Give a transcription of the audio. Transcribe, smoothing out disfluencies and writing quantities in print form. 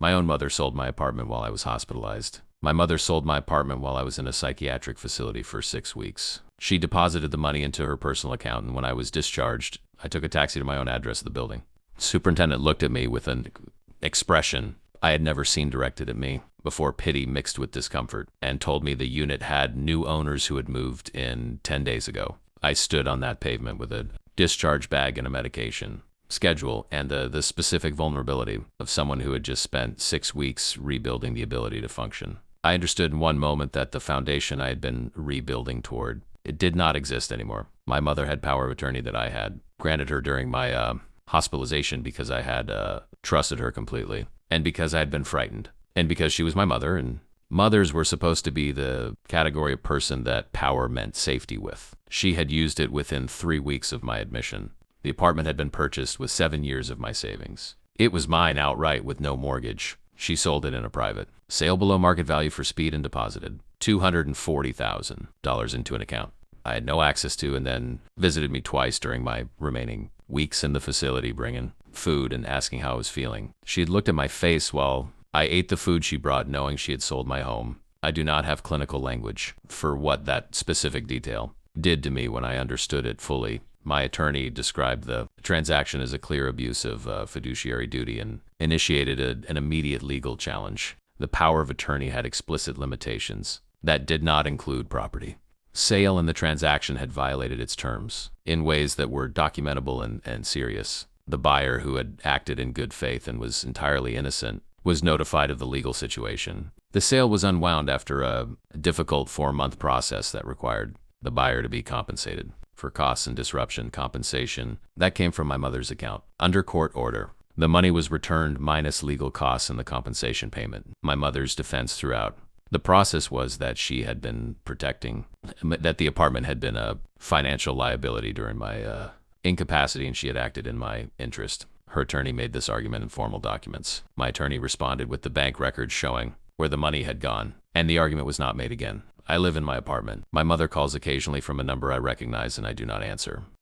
My own mother sold my apartment while I was hospitalized. My mother sold my apartment while I was in a psychiatric facility for 6 weeks. She deposited the money into her personal account, and when I was discharged, I took a taxi to my own address of the building. Superintendent looked at me with an expression I had never seen directed at me before, pity mixed with discomfort, and told me the unit had new owners who had moved in 10 days ago. I stood on that pavement with a discharge bag and a medication schedule and the specific vulnerability of someone who had just spent 6 weeks rebuilding the ability to function. I understood in one moment that the foundation I had been rebuilding toward, it did not exist anymore. My mother had power of attorney that I had granted her during my hospitalization because I had trusted her completely, and because I had been frightened, and because she was my mother, and mothers were supposed to be the category of person that power meant safety with. She had used it within 3 weeks of my admission. The apartment had been purchased with 7 years of my savings. It was mine outright with no mortgage. She sold it in a private sale below market value for speed and deposited $240,000 into an account I had no access to, and then visited me twice during my remaining weeks in the facility, bringing food and asking how I was feeling. She had looked at my face while I ate the food she brought, knowing she had sold my home. I do not have clinical language for what that specific detail did to me when I understood it fully. My attorney described the transaction as a clear abuse of fiduciary duty and initiated an immediate legal challenge. The power of attorney had explicit limitations that did not include property. Sale and the transaction had violated its terms in ways that were documentable and serious. The buyer, who had acted in good faith and was entirely innocent, was notified of the legal situation. The sale was unwound after a difficult 4-month process that required the buyer to be compensated for costs and disruption. Compensation that came from my mother's account. Under court order, the money was returned minus legal costs and the compensation payment. My mother's defense throughout the process was that she had been protecting, that the apartment had been a financial liability during my incapacity, and she had acted in my interest. Her attorney made this argument in formal documents. My attorney responded with the bank records showing where the money had gone, and the argument was not made again. I live in my apartment. My mother calls occasionally from a number I recognize, and I do not answer.